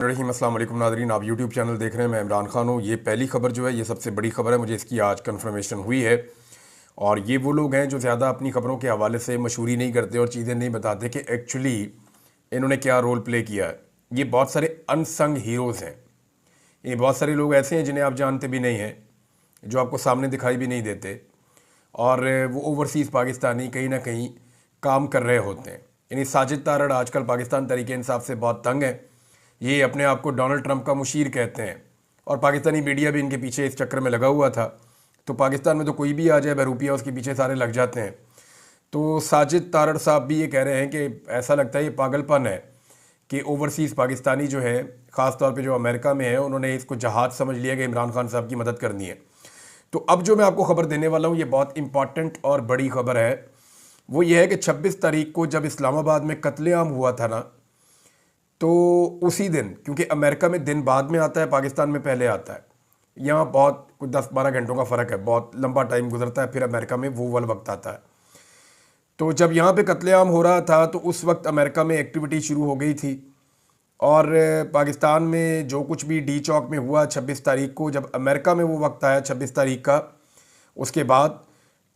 रहीम अस्सलाम वालेकुम नादरीन, आप यूट्यूब चैनल देख रहे हैं। मैं इमरान खान हूँ। ये पहली खबर जो है ये सबसे बड़ी खबर है, मुझे इसकी आज कंफर्मेशन हुई है। और ये वो लोग हैं जो ज़्यादा अपनी खबरों के हवाले से मशहूरी नहीं करते और चीज़ें नहीं बताते कि एक्चुअली इन्होंने क्या रोल प्ले किया है। ये बहुत सारे अनसंग हीरोज़ हैं। ये बहुत सारे लोग ऐसे हैं जिन्हें आप जानते भी नहीं हैं, जो आपको सामने दिखाई भी नहीं देते, और वो ओवरसीज़ पाकिस्तानी कहीं ना कहीं काम कर रहे होते हैं। यानी साजिद तारड़ आजकल पाकिस्तान तरीके इंसाफ से बहुत तंग है। ये अपने आप को डोनाल्ड ट्रंप का मुशीर कहते हैं और पाकिस्तानी मीडिया भी इनके पीछे इस चक्कर में लगा हुआ था। तो पाकिस्तान में तो कोई भी आ जाए बहरूपिया, उसके पीछे सारे लग जाते हैं। तो साजिद तारड़ साहब भी ये कह रहे हैं कि ऐसा लगता है ये पागलपन है कि ओवरसीज़ पाकिस्तानी जो है, ख़ास तौर पे जो अमेरिका में है, उन्होंने इसको जहाज़ समझ लिया कि इमरान खान साहब की मदद करनी है। तो अब जो मैं आपको खबर देने वाला हूँ ये बहुत इंपॉर्टेंट और बड़ी खबर है। वो ये है कि 26 तारीख को जब इस्लामाबाद में कत्लेआम हुआ था ना, तो उसी दिन, क्योंकि अमेरिका में दिन बाद में आता है, पाकिस्तान में पहले आता है, यहाँ बहुत कुछ 10-12 घंटों का फ़र्क है, बहुत लंबा टाइम गुजरता है, फिर अमेरिका में वो वाला वक्त आता है। तो जब यहाँ पे कत्लेआम हो रहा था तो उस वक्त अमेरिका में एक्टिविटी शुरू हो गई थी। और पाकिस्तान में जो कुछ भी डी चौक में हुआ 26 तारीख को, जब अमेरिका में वो वक्त आया 26 तारीख का, उसके बाद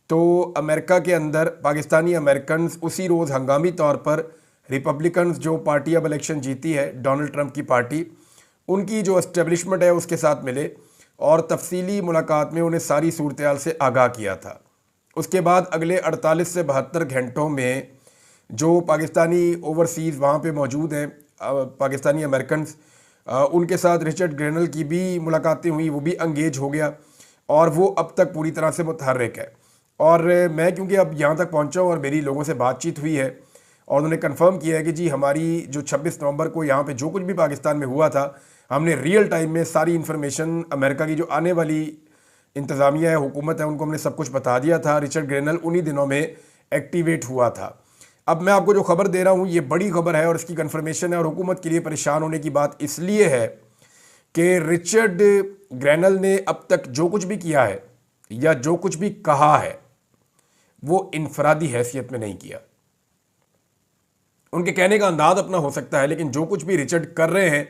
तो अमेरिका के अंदर पाकिस्तानी अमेरिकन उसी रोज़ हंगामी तौर पर रिपब्लिकन्स, जो पार्टी अब इलेक्शन जीती है डोनाल्ड ट्रंप की पार्टी, उनकी जो एस्टेब्लिशमेंट है उसके साथ मिले और तफसीली मुलाकात में उन्हें सारी सूरत हाल से आगाह किया था। उसके बाद अगले 48 से 72 घंटों में जो पाकिस्तानी ओवरसीज़ वहाँ पे मौजूद हैं, पाकिस्तानी अमेरिकन, उनके साथ रिचर्ड ग्रेनल की भी मुलाकातें हुई, वो भी अंगेज हो गया और वो अब तक पूरी तरह से मुतहर्रिक है। और मैं क्योंकि अब यहाँ तक पहुँचा हूँ और मेरी लोगों से बातचीत हुई है और उन्होंने कंफर्म किया है कि जी हमारी जो 26 नवंबर को यहाँ पे जो कुछ भी पाकिस्तान में हुआ था, हमने रियल टाइम में सारी इन्फॉर्मेशन अमेरिका की जो आने वाली इंतज़ामिया है, हुकूमत है, उनको हमने सब कुछ बता दिया था। रिचर्ड ग्रेनल उन्हीं दिनों में एक्टिवेट हुआ था। अब मैं आपको जो खबर दे रहा हूँ ये बड़ी खबर है और इसकी कंफर्मेशन है, और हुकूमत के लिए परेशान होने की बात इसलिए है कि रिचर्ड ग्रेनल ने अब तक जो कुछ भी किया है या जो कुछ भी कहा है वो इनफरादी हैसियत में नहीं किया। उनके कहने का अंदाज अपना हो सकता है, लेकिन जो कुछ भी रिचर्ड कर रहे हैं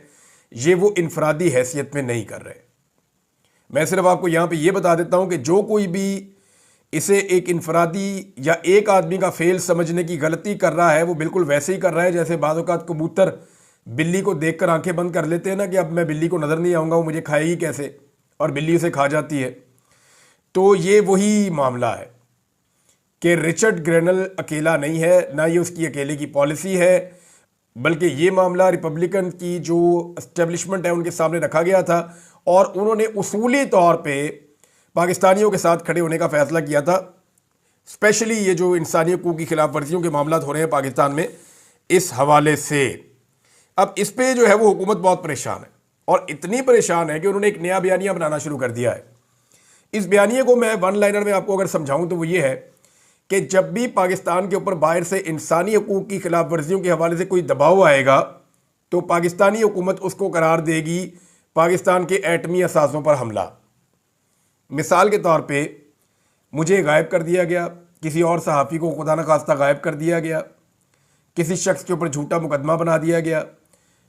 ये वो इनफरादी हैसियत में नहीं कर रहे। मैं सिर्फ आपको यहां पे ये बता देता हूं कि जो कोई भी इसे एक इनफरादी या एक आदमी का फेल समझने की गलती कर रहा है, वो बिल्कुल वैसे ही कर रहा है जैसे बाज़ औक़ात कबूतर बिल्ली को देखकर आंखें बंद कर लेते हैं ना कि अब मैं बिल्ली को नज़र नहीं आऊँगा, वो मुझे खाएगी कैसे, और बिल्ली उसे खा जाती है। तो ये वही मामला है कि रिचर्ड ग्रेनल अकेला नहीं है, ना ये उसकी अकेले की पॉलिसी है, बल्कि ये मामला रिपब्लिकन की जो एस्टेब्लिशमेंट है उनके सामने रखा गया था और उन्होंने उसूली तौर पे पाकिस्तानियों के साथ खड़े होने का फैसला किया था। स्पेशली ये जो इंसानी हकूक़ की खिलाफ वर्जियों के मामला हो रहे हैं पाकिस्तान में, इस हवाले से अब इस पे जो है वो हुकूमत बहुत परेशान है, और इतनी परेशान है कि उन्होंने एक नया बयानिया बनाना शुरू कर दिया है। इस बयानिए को मैं वन लाइनर में आपको अगर समझाऊं तो वो ये है कि जब भी पाकिस्तान के ऊपर बाहर से इंसानी हकूक़ की खिलाफ वर्जियों के हवाले से कोई दबाव आएगा तो पाकिस्तानी हुकूमत उसको करार देगी पाकिस्तान के एटमी असासों पर हमला। मिसाल के तौर पे मुझे गायब कर दिया गया, किसी और सहाफ़ी को खुदा न खास्ता गायब कर दिया गया, किसी शख्स के ऊपर झूठा मुकदमा बना दिया गया,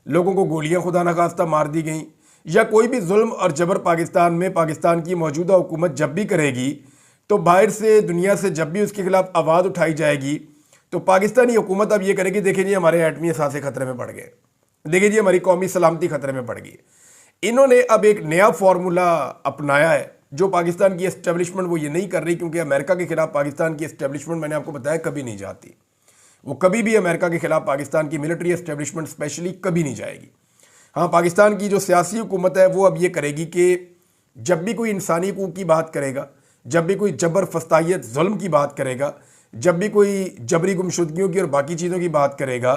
लोगों को गोलियां खुदा न खास्ता मार दी गई, या कोई भी जुल्म और जबर पाकिस्तान में पाकिस्तान की मौजूदा हुकूमत जब भी करेगी तो बाहर से दुनिया से जब भी उसके खिलाफ आवाज़ उठाई जाएगी तो पाकिस्तानी हुकूमत अब ये करेगी, देखिए जी हमारे एटमी असासे खतरे में पड़ गए, देखिए जी हमारी कौमी सलामती खतरे में पड़ गई। इन्होंने अब एक नया फार्मूला अपनाया है जो पाकिस्तान की एस्टेब्लिशमेंट वो ये नहीं कर रही, क्योंकि अमेरिका के खिलाफ पाकिस्तान की एस्टेब्लिशमेंट, मैंने आपको बताया, कभी नहीं जाती। वो कभी भी अमेरिका के खिलाफ पाकिस्तान की मिलिट्री एस्टेब्लिशमेंट स्पेशली कभी नहीं जाएगी। हाँ, पाकिस्तान की जो सियासी हुकूमत है वो अब ये करेगी कि जब भी कोई इंसानी हकूक़ की बात करेगा, जब भी कोई जबर फस्तायत जुल्म की बात करेगा, जब भी कोई जबरी गुमशुदगियों की और बाकी चीज़ों की बात करेगा,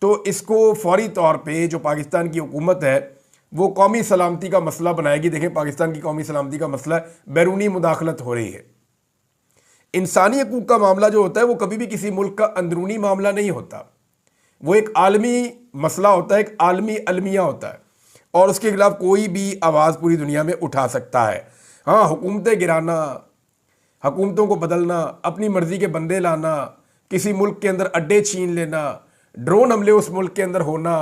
तो इसको फौरी तौर पे जो पाकिस्तान की हुकूमत है वो कौमी सलामती का मसला बनाएगी। देखें, पाकिस्तान की कौमी सलामती का मसला बैरूनी मुदाखलत हो रही है। इंसानी हकूक़ का मामला जो होता है वो कभी भी किसी मुल्क का अंदरूनी मामला नहीं होता, वो एक आलमी मसला होता है, एक आलमी अलमिया होता है, और उसके खिलाफ कोई भी आवाज़ पूरी दुनिया में उठा सकता है। हाँ, हुकूमतें गिराना, हुकूमतों को बदलना, अपनी मर्ज़ी के बंदे लाना, किसी मुल्क के अंदर अड्डे छीन लेना, ड्रोन हमले उस मुल्क के अंदर होना,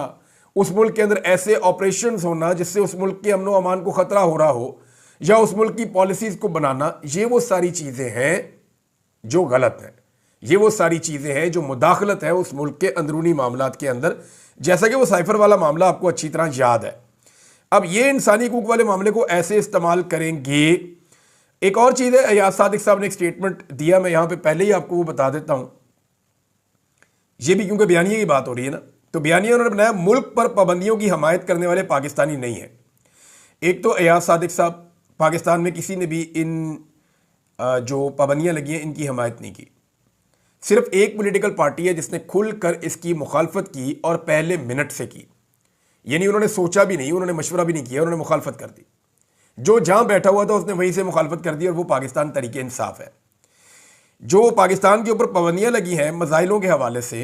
उस मुल्क के अंदर ऐसे ऑपरेशंस होना जिससे उस मुल्क के अमन व अमान को खतरा हो रहा हो, या उस मुल्क की पॉलिसीज को बनाना, ये वो सारी चीजें हैं जो गलत हैं। ये वो सारी चीजें हैं जो मुदाखलत है उस मुल्क के अंदरूनी मामलात के अंदर, जैसा कि वो साइफर वाला मामला आपको अच्छी तरह याद है। अब ये इंसानी हकूक वाले मामले को ऐसे इस्तेमाल करेंगे। एक और चीज है, अयाज सादिक साहब ने एक स्टेटमेंट दिया, मैं यहां पे पहले ही आपको वो बता देता हूं, ये भी क्योंकि बयानिया की बात हो रही है ना, तो बयानिया उन्होंने बनाया मुल्क पर पाबंदियों की हमायत करने वाले पाकिस्तानी नहीं है। एक तो अयाज सादिक साहब, पाकिस्तान में किसी ने भी इन जो पाबंदियां लगी हैं इनकी हमायत नहीं की। सिर्फ एक पॉलिटिकल पार्टी है जिसने खुलकर इसकी मुखालफत की और पहले मिनट से की, यानी उन्होंने सोचा भी नहीं, उन्होंने मशवरा भी नहीं किया, उन्होंने मुखालफत कर दी। जो जहां बैठा हुआ था उसने वहीं से मुखालफत कर दी, और वो पाकिस्तान तरीके इंसाफ है। जो पाकिस्तान के ऊपर पाबंदियां लगी हैं मसाइलों के हवाले से,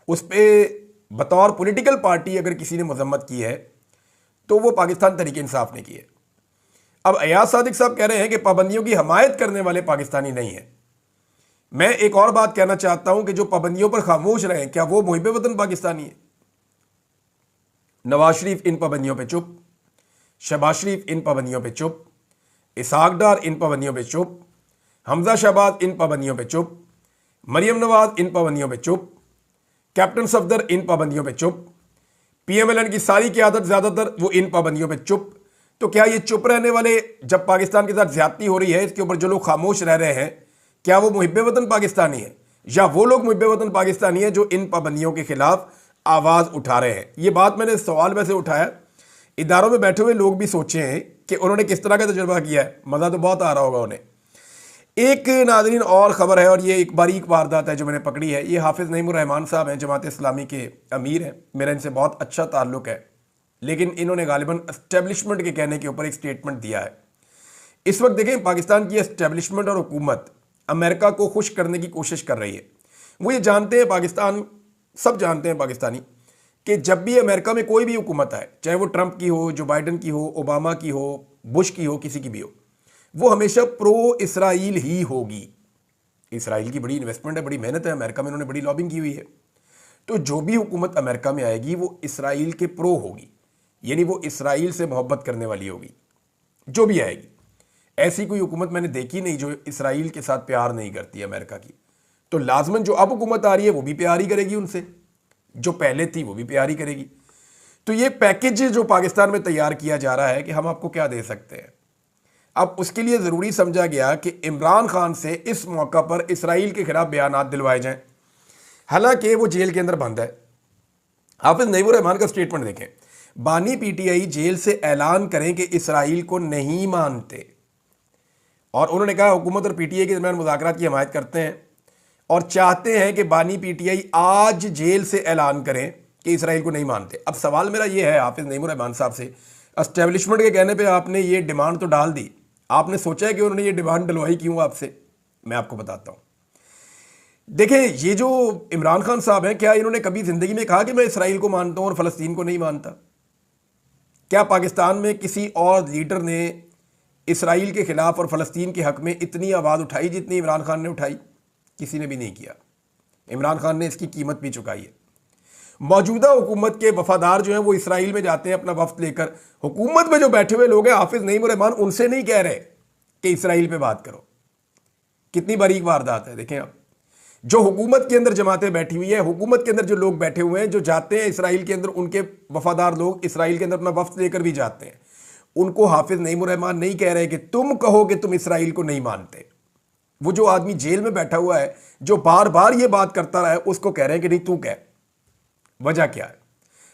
उस पर बतौर पॉलिटिकल पार्टी अगर किसी ने मजम्मत की है तो वो पाकिस्तान तरीके इंसाफ ने की है। अब अयाज सादिक साहब कह रहे हैं कि पाबंदियों की हमायत करने वाले पाकिस्तानी नहीं है। मैं एक और बात कहना चाहता हूं कि जो पाबंदियों पर खामोश रहे, क्या वो मुहिब वतन पाकिस्तानी है? नवाज शरीफ इन पाबंदियों पे चुप, शहबाज शरीफ इन पाबंदियों पे चुप, इसहाक डार इन पाबंदियों पे चुप, हमजा शहबाज इन पाबंदियों पे चुप, मरियम नवाज इन पाबंदियों पे चुप, कैप्टन सफदर इन पाबंदियों पे चुप, पीएमएलएन की सारी क़यादत ज़्यादातर वो इन पाबंदियों पे चुप। तो क्या ये चुप रहने वाले, जब पाकिस्तान के साथ ज्यादती हो रही है इसके ऊपर जो लोग खामोश रह रहे हैं, क्या वो मुहिब वतन पाकिस्तानी है, या वो लोग मुहिब वतन पाकिस्तानी है जो इन पाबंदियों के खिलाफ आवाज़ उठा रहे हैं? ये बात मैंने सवाल वैसे उठाया, इदारों में बैठे हुए लोग भी सोचे हैं कि उन्होंने किस तरह का तजुर्बा किया है, मज़ा तो बहुत आ रहा होगा उन्हें। एक नाज़रीन और ख़बर है, और ये एक बारीक वारदात है जो मैंने पकड़ी है। ये हाफिज़ नईमुर रहमान साहब हैं, जमात इस्लामी के अमीर हैं, मेरा इनसे बहुत अच्छा ताल्लुक है, लेकिन इन्होंने गालिबन एस्टेब्लिशमेंट के कहने के ऊपर एक स्टेटमेंट दिया है। इस वक्त देखें, पाकिस्तान की एस्टेब्लिशमेंट और हुकूमत अमेरिका को खुश करने की कोशिश कर रही है। वो ये जानते हैं, पाकिस्तान सब जानते हैं पाकिस्तानी, कि जब भी अमेरिका में कोई भी हुकूमत आए, चाहे वो ट्रंप की हो, जो बाइडन की हो, ओबामा की हो, बुश की हो, किसी की भी हो, वो हमेशा प्रो इसराइल ही होगी। इसराइल की बड़ी इन्वेस्टमेंट है, बड़ी मेहनत है अमेरिका में, उन्होंने बड़ी लॉबिंग की हुई है। तो जो भी हुकूमत अमेरिका में आएगी वो इसराइल के प्रो होगी, यानी वो इसराइल से मोहब्बत करने वाली होगी, जो भी आएगी। ऐसी कोई हुकूमत मैंने देखी नहीं जो इसराइल के साथ प्यार नहीं करती अमेरिका की। तो लाजमन जो अब हुकूमत आ रही है वो भी प्यार ही करेगी उनसे, जो पहले थी वो भी प्यार ही करेगी। तो ये पैकेज जो पाकिस्तान में तैयार किया जा रहा है कि हम आपको क्या दे सकते हैं, अब उसके लिए ज़रूरी समझा गया कि इमरान खान से इस मौका पर इसराइल के खिलाफ बयानात दिलवाए जाएं, हालांकि वो जेल के अंदर बंद है। हाफिज़ नईमुर रहमान का स्टेटमेंट देखें, बानी पीटीआई जेल से ऐलान करें कि इसराइल को नहीं मानते, और उन्होंने कहा हुकूमत और पीटीआई के दरमियान मुज़ाकरात की हमायत करते हैं और चाहते हैं कि बानी पीटीआई आज जेल से ऐलान करें कि इसराइल को नहीं मानते। अब सवाल मेरा ये है हाफिज़ नईमुर रहमान साहब से, एस्टेब्लिशमेंट के कहने पे आपने ये डिमांड तो डाल दी, आपने सोचा है कि उन्होंने ये डिमांड डलवाई क्यों आपसे? मैं आपको बताता हूँ। देखें, ये जो इमरान खान साहब हैं, क्या इन्होंने कभी ज़िंदगी में कहा कि मैं इसराइल को मानता हूँ और फ़लस्तीन को नहीं मानता? क्या पाकिस्तान में किसी और लीडर ने इसराइल के ख़िलाफ़ और फ़लस्तीन के हक़ में इतनी आवाज़ उठाई जितनी इमरान खान ने उठाई? किसी ने भी नहीं किया। इमरान खान ने इसकी कीमत भी चुकाई है। मौजूदा हुकूमत के वफादार जो हैं वो इसराइल में जाते हैं अपना वफ्द लेकर, हुकूमत में जो बैठे हुए लोग हैं हाफिज़ नईमुर रहमान उनसे नहीं कह रहे कि इसराइल पे बात करो। कितनी बारीक वारदात है, देखें आप। जो हुकूमत के अंदर जमातें बैठी हुई है, हुकूमत के अंदर जो लोग बैठे हुए हैं, जो जाते हैं इसराइल के अंदर, उनके वफादार लोग इसराइल के अंदर अपना वफ्द लेकर भी जाते हैं, उनको हाफिज़ नईमुर रहमान नहीं कह रहे कि तुम कहो कि तुम इसराइल को नहीं मानते। वो जो आदमी जेल में बैठा हुआ है, जो बार बार ये बात करता रहा है, उसको कह रहे हैं कि नहीं तू कह। वजह क्या है?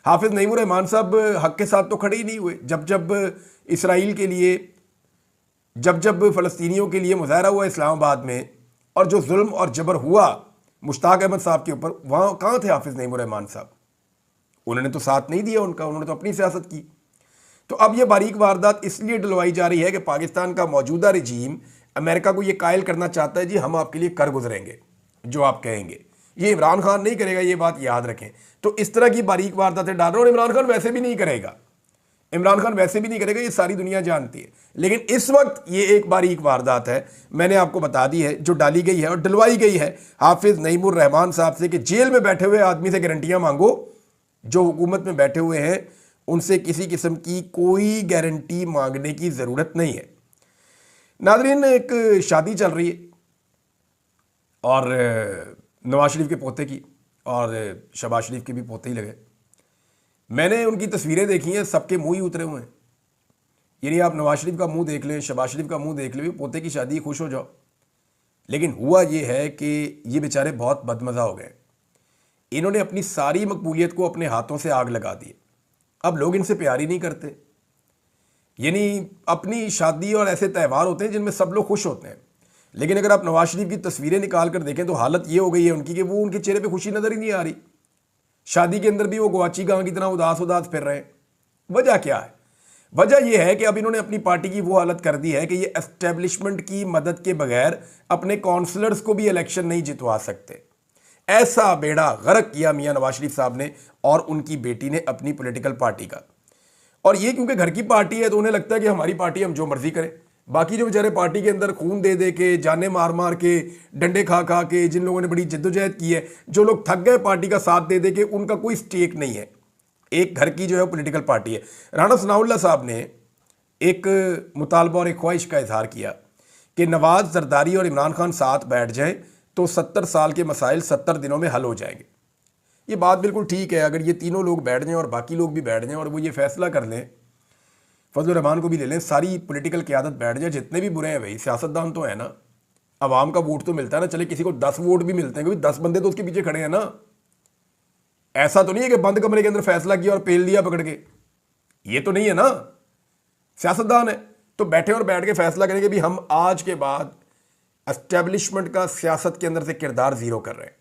हाफिज़ नईमुर रहमान साहब हक के साथ तो खड़े ही नहीं हुए। जब जब इसराइल के लिए, जब जब फ़लस्तीनियों के लिए मुजाहरा हुआ इस्लामाबाद में, और जो जुल्म और जबर हुआ मुश्ताक अहमद साहब के ऊपर, वहाँ कहाँ थे हाफिज़ नईमुर रहमान साहब? उन्होंने तो साथ नहीं दिया उनका, उन्होंने तो अपनी सियासत की। तो अब ये बारीक वारदात इसलिए डलवाई जा रही है कि पाकिस्तान का मौजूदा रजीम अमेरिका को ये कायल करना चाहता है, जी हम आपके लिए कर गुजरेंगे जो आप कहेंगे। ये इमरान खान नहीं करेगा, ये बात याद रखें। तो इस तरह की बारीक वारदातें डाल रहे, और इमरान खान वैसे भी नहीं करेगा, इमरान खान वैसे भी नहीं करेगा, ये सारी दुनिया जानती है। लेकिन इस वक्त ये एक बारीक वारदात है, मैंने आपको बता दी है, जो डाली गई है और डलवाई गई है हाफिज़ नईमुर रहमान साहब से कि जेल में बैठे हुए आदमी से गारंटियां मांगो जो हुकूमत में बैठे हुए हैं उनसे किसी किस्म की कोई गारंटी मांगने की ज़रूरत नहीं है। नाज़रीन, एक शादी चल रही है और नवाज शरीफ के पोते की, और शहबाज शरीफ के भी पोते ही लगे। मैंने उनकी तस्वीरें देखी हैं, सबके मुंह ही उतरे हुए हैं। यानी आप नवाज शरीफ का मुंह देख लें, शहबाज शरीफ का मुंह देख लें, पोते की शादी, खुश हो जाओ। लेकिन हुआ ये है कि ये बेचारे बहुत बदमज़ा हो गए। इन्होंने अपनी सारी मकबूलियत को अपने हाथों से आग लगा दी। अब लोग इनसे प्यार ही नहीं करते। यानी अपनी शादी और ऐसे त्यौहार होते हैं जिनमें सब लोग खुश होते हैं, लेकिन अगर आप नवाज शरीफ की तस्वीरें निकाल कर देखें तो हालत ये हो गई है उनकी कि वो, उनके चेहरे पे खुशी नज़र ही नहीं आ रही। शादी के अंदर भी वो गवाची गां की तरह उदास उदास फिर रहे हैं। वजह क्या है? वजह यह है कि अब इन्होंने अपनी पार्टी की वो हालत कर दी है कि ये एस्टेब्लिशमेंट की मदद के बगैर अपने काउंसलर्स को भी इलेक्शन नहीं जितवा सकते। ऐसा बेड़ा गर्क किया मियां नवाज शरीफ साहब ने और उनकी बेटी ने अपनी पॉलिटिकल पार्टी का। और ये क्योंकि घर की पार्टी है तो उन्हें लगता है कि हमारी पार्टी, हम जो मर्जी करें। बाकी जो बेचारे पार्टी के अंदर खून दे दे के, जाने मार मार के, डंडे खा खा के, जिन लोगों ने बड़ी जद्दोजहद की है, जो लोग थक गए पार्टी का साथ दे दे के, उनका कोई स्टेक नहीं है। एक घर की जो है पॉलिटिकल पार्टी है। राणा सनाउल्लाह साहब ने एक मुतालबा और एक ख्वाहिश का इजहार किया कि नवाज, जरदारी और इमरान खान साथ बैठ जाएं तो 70 साल के मसाइल 70 दिनों में हल हो जाएंगे। ये बात बिल्कुल ठीक है। अगर ये तीनों लोग बैठ जाएं और बाकी लोग भी बैठ जाएं और वो ये फैसला कर लें, फजलुर रहमान को भी ले लें, सारी पॉलिटिकल क़यादत बैठ जाए, जितने भी बुरे हैं भाई, सियासतदान तो है ना, आवाम का वोट तो मिलता है ना। चले किसी को 10 वोट भी मिलते हैं, क्योंकि 10 बंदे तो उसके पीछे खड़े हैं ना। ऐसा तो नहीं है कि बंद कमरे के अंदर फैसला किया और पेल दिया पकड़ के, ये तो नहीं है ना। सियासतदान है तो बैठे और बैठ के फैसला करेंगे भी हम आज के बाद एस्टेब्लिशमेंट का सियासत के अंदर से किरदार जीरो कर रहे हैं।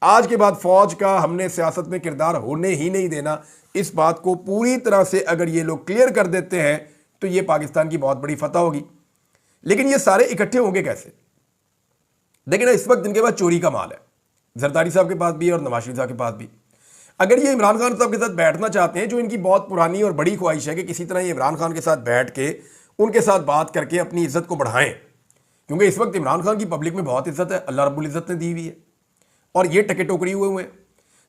आज के बाद फौज का हमने सियासत में किरदार होने ही नहीं देना। इस बात को पूरी तरह से अगर ये लोग क्लियर कर देते हैं तो ये पाकिस्तान की बहुत बड़ी फतह होगी। लेकिन ये सारे इकट्ठे होंगे कैसे? देखिए ना, इस वक्त इनके पास चोरी का माल है, जरदारी साहब के पास भी और नवाज शरीफ साहब के पास भी। अगर ये इमरान खान साहब के साथ बैठना चाहते हैं, जो इनकी बहुत पुरानी और बड़ी ख्वाहिश है कि किसी तरह ये इमरान खान के साथ बैठ के उनके साथ बात करके अपनी इज्जत को बढ़ाएं, क्योंकि इस वक्त इमरान खान की पब्लिक में बहुत इज्जत है, अल्लाह रब्बुल इज्जत ने दी हुई है और ये टके टोकरी हुए हैं।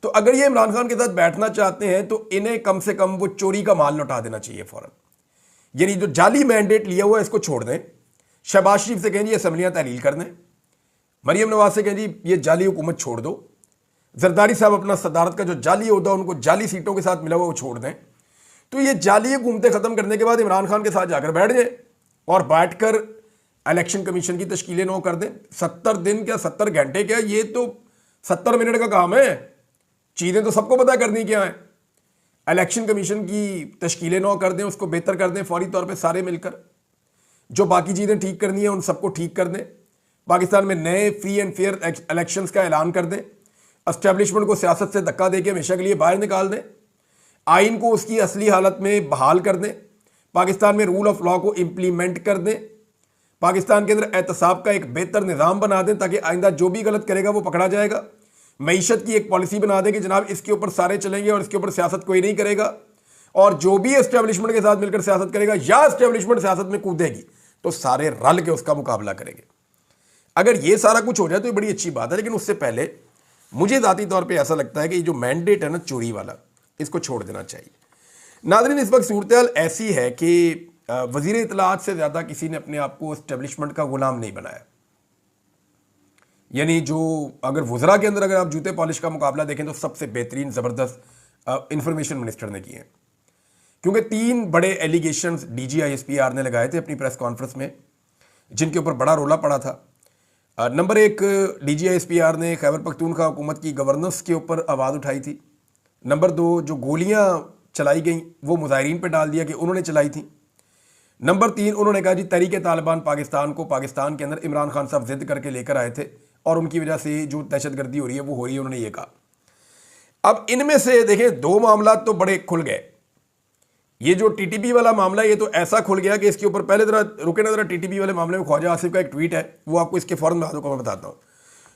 तो अगर ये इमरान खान के साथ बैठना चाहते हैं तो इन्हें कम से कम वो चोरी का माल लौटा देना चाहिए फौरन। यानी जो जाली मैंडेट लिया हुआ है इसको छोड़ दें। शहबाज शरीफ से कहें जी असम्बलियां तहलील कर दें। मरियम नवाज से कहें जी ये जाली हुकूमत छोड़ दो। जरदारी साहब अपना सदारत का जो जाली होता है, उनको जाली सीटों के साथ मिला हुआ वो छोड़ दें। तो ये जाली हुकूमतें खत्म करने के बाद इमरान खान के साथ जाकर बैठ जाए और बैठकर इलेक्शन कमीशन की तश्कीलें नौ कर दें। 70 दिन क्या 70 घंटे क्या, ये तो 70 मिनट का काम है। चीज़ें तो सबको पता करनी क्या है। इलेक्शन कमीशन की तश्कीलें नौ कर दें, उसको बेहतर कर दें फौरी तौर पे सारे मिलकर। जो बाकी चीज़ें ठीक करनी है उन सबको ठीक कर दें। पाकिस्तान में नए फ्री एंड फेयर इलेक्शंस का ऐलान कर दें। एस्टेब्लिशमेंट को सियासत से धक्का देके हमेशा के लिए बाहर निकाल दें। आइन को उसकी असली हालत में बहाल कर दें। पाकिस्तान में रूल ऑफ लॉ को इम्प्लीमेंट कर दें। पाकिस्तान के अंदर एहतसाब का एक बेहतर निज़ाम बना दें ताकि आइंदा जो भी गलत करेगा वो पकड़ा जाएगा। मईशत की एक पॉलिसी बना दें कि जनाब इसके ऊपर सारे चलेंगे और इसके ऊपर सियासत कोई नहीं करेगा। और जो भी एस्टेब्लिशमेंट के साथ मिलकर सियासत करेगा या एस्टेब्लिशमेंट सियासत में कूदेगी तो सारे रल के उसका मुकाबला करेंगे। अगर ये सारा कुछ हो जाए तो ये बड़ी अच्छी बात है। लेकिन उससे पहले मुझे ज़ाती तौर पे ऐसा लगता है कि जो मैंडेट है ना चोरी वाला, इसको छोड़ देना चाहिए। नाज़रीन, इस वक्त सूरत ऐसी है कि वज़ीर इत्तलाआत से ज़्यादा किसी ने अपने आप को एस्टेब्लिशमेंट का गुलाम नहीं बनाया। यानी जो अगर वज़रा के अंदर अगर आप जूते पॉलिश का मुकाबला देखें तो सबसे बेहतरीन ज़बरदस्त इंफॉर्मेशन मिनिस्टर ने किए हैं, क्योंकि 3 बड़े एलिगेशंस DGISPR ने लगाए थे अपनी प्रेस कॉन्फ्रेंस में, जिनके ऊपर बड़ा रोला पड़ा था। नंबर 1, DGISPR ने खैबर पख्तूनख्वा हुकूमत की गवर्नेंस के ऊपर आवाज़ उठाई थी। नंबर 2, जो गोलियां चलाई गई वो मुजाहिरीन पे डाल दिया कि उन्होंने चलाई थी। नंबर 3, उन्होंने कहा जी तहरीक-ए-तालिबान पाकिस्तान को पाकिस्तान के अंदर इमरान खान साहब जिद करके लेकर आए थे और उनकी वजह से जो दहशतगर्दी हो रही है वो हो रही है, उन्होंने ये कहा। अब इनमें से देखें 2 मामला तो बड़े खुल गए। ये जो TTP वाला मामला ये तो ऐसा खुल गया कि इसके ऊपर पहले जरा रुके ना, जरा TTP वाले मामले में ख्वाजा आसिफ का एक ट्वीट है, वो आपको इसके फौरन बाद को मैं बताता हूँ।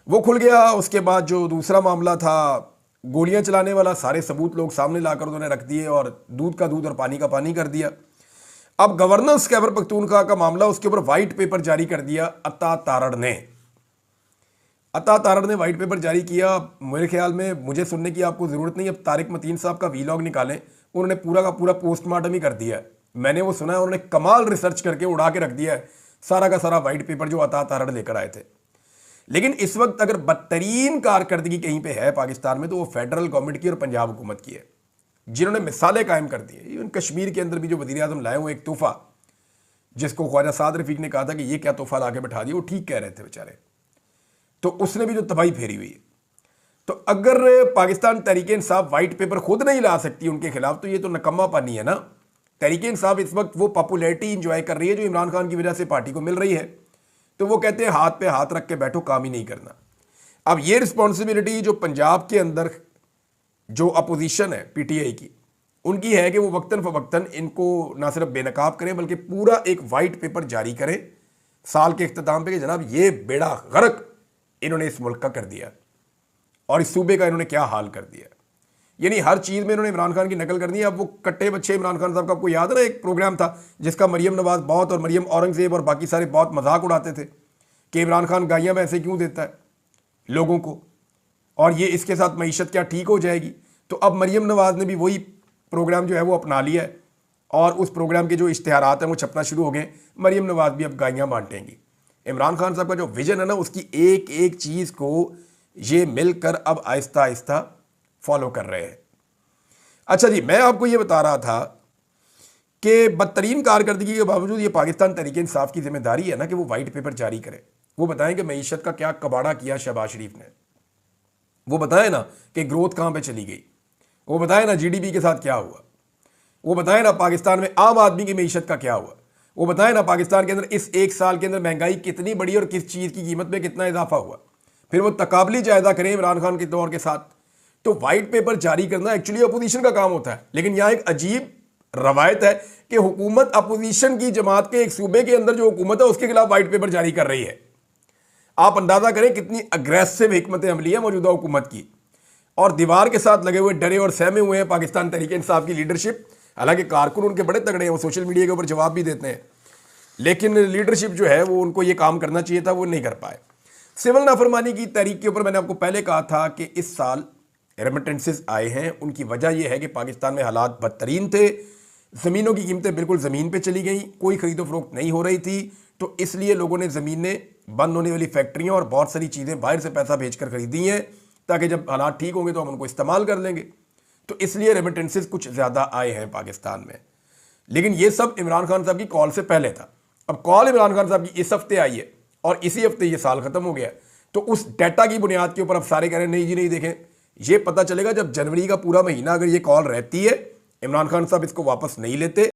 वो खुल गया। उसके बाद जो दूसरा मामला था गोलियां चलाने वाला, सारे सबूत लोग सामने लाकर उन्होंने रख दिए और दूध का दूध और पानी का पानी कर दिया। अब गवर्नेंस खैबर पख्तूनख्वा का मामला, उसके ऊपर वाइट पेपर जारी कर दिया अता तारड़ ने। अता तारड़ ने वाइट पेपर जारी किया। मेरे ख्याल में, मुझे सुनने की आपको ज़रूरत नहीं, अब तारिक मतीन साहब का वीलॉग निकालें, उन्होंने पूरा का पूरा पोस्टमार्टम ही कर दिया है। मैंने वो सुना है, उन्होंने कमाल रिसर्च करके उड़ा के रख दिया है सारा का सारा वाइट पेपर जो अता तारड़ लेकर आए थे। लेकिन इस वक्त अगर बदतरीन कारकर्दगी कहीं पे है पाकिस्तान में, तो वो फेडरल गवर्नमेंट की और पंजाब हुकूमत की है, जिन्होंने मिसालें कायम कर दी है। इवन कश्मीर के अंदर भी जो वज़ीर आज़म लाए, वो एक तोहफा, जिसको ख्वाजा साद रफीक ने कहा था कि ये क्या तोहफा ला के बैठा दिया, वो ठीक कह रहे थे बेचारे, तो उसने भी जो तबाही फेरी हुई है। तो अगर पाकिस्तान तहरीक इंसाफ वाइट पेपर खुद नहीं ला सकती उनके खिलाफ, तो ये तो नकम्मा पानी है ना। तहरीक इंसाफ इस वक्त वो पॉपुलैरिटी इंजॉय कर रही है जो इमरान खान की वजह से पार्टी को मिल रही है, तो वो कहते हैं हाथ पे हाथ रख के बैठो, काम ही नहीं करना। अब ये रिस्पॉन्सिबिलिटी जो पंजाब के अंदर जो अपोजिशन है पीटीआई की, उनकी है कि वो वक्तन फवक्तन इनको ना सिर्फ बेनकाब करें, बल्कि पूरा एक वाइट पेपर जारी करें साल के इख्तिताम पे कि जनाब ये बेड़ा गर्क इन्होंने इस मुल्क का कर दिया और इस सूबे का इन्होंने क्या हाल कर दिया। यानी हर चीज़ में इन्होंने इमरान खान की नकल करनी है। अब वो कट्टे बच्चे इमरान खान साहब का, आपको याद है ना, एक प्रोग्राम था जिसका मरियम नवाज बहुत और मरियम औरंगजेब और बाकी सारे बहुत मजाक उड़ाते थे कि इमरान खान गाइयाँ वैसे क्यों देता है लोगों को, और ये इसके साथ मईशत क्या ठीक हो जाएगी। तो अब मरियम नवाज ने भी वही प्रोग्राम जो है वो अपना लिया है, और उस प्रोग्राम के जो इश्तिहारात हैं वो छपना शुरू हो गए। मरियम नवाज भी अब गाइयाँ बांटेंगी। इमरान खान साहब का जो विजन है ना, उसकी एक एक चीज़ को ये मिलकर अब आहिस्ता आहिस्ता फॉलो कर रहे हैं। अच्छा जी, मैं आपको ये बता रहा था कि बदतरीन कारकर्दगी के बावजूद ये पाकिस्तान तहरीक इंसाफ की जिम्मेदारी है ना कि वो वाइट पेपर जारी करे। वो बताएं कि मईशत का क्या कबाड़ा किया शहबाज शरीफ ने, वो बताएं ना कि ग्रोथ कहाँ पे चली गई, वो बताएं ना जीडीपी के साथ क्या हुआ, वो बताएं ना पाकिस्तान में आम आदमी की मईशत का क्या हुआ, वो बताएं ना पाकिस्तान के अंदर इस एक साल के अंदर महंगाई कितनी बढ़ी और किस चीज़ की कीमत में कितना इजाफा हुआ। फिर वो तकाबली जायजा करें इमरान खान के दौर के साथ। तो वाइट पेपर जारी करना एक्चुअली अपोजिशन का काम होता है, लेकिन यहाँ एक अजीब रवायत है कि हुकूमत अपोजिशन की जमात के एक सूबे के अंदर जो हुकूमत है उसके खिलाफ वाइट पेपर जारी कर रही है। आप अंदाजा करें कितनी अग्रेसिव हिकमत अमली है मौजूदा हुकूमत की, और दीवार के साथ लगे हुए, डरे और सहमे हुए हैं पाकिस्तान तहरीक इंसाफ की लीडरशिप। हालांकि कारकुन उनके बड़े तगड़े हैं, वो सोशल मीडिया के ऊपर जवाब भी देते हैं, लेकिन लीडरशिप जो है वो, उनको ये काम करना चाहिए था, वो नहीं कर पाए। सिविल नाफरमानी की तहरीक के ऊपर मैंने आपको पहले कहा था कि इस साल रेमिटेंसेस आए हैं। उनकी वजह यह है कि पाकिस्तान में हालात बदतरीन थे, ज़मीनों की कीमतें बिल्कुल ज़मीन पे चली गई, कोई खरीदो फरोख्त नहीं हो रही थी, तो इसलिए लोगों ने ज़मीनें, बंद होने वाली फैक्ट्रियाँ और बहुत सारी चीज़ें बाहर से पैसा भेजकर खरीदी हैं, ताकि जब हालात ठीक होंगे तो हम उनको इस्तेमाल कर लेंगे। तो इसलिए रेमिटेंसेस कुछ ज़्यादा आए हैं पाकिस्तान में। लेकिन ये सब इमरान खान साहब की कॉल से पहले था। अब कॉल इमरान खान साहब की इस हफ्ते आई है और इसी हफ्ते ये साल ख़त्म हो गया, तो उस डाटा की बुनियाद के ऊपर अब सारे कह रहे हैं नहीं जी नहीं, देखें ये पता चलेगा जब जनवरी का पूरा महीना अगर ये कॉल रहती है, इमरान खान साहब इसको वापस नहीं लेते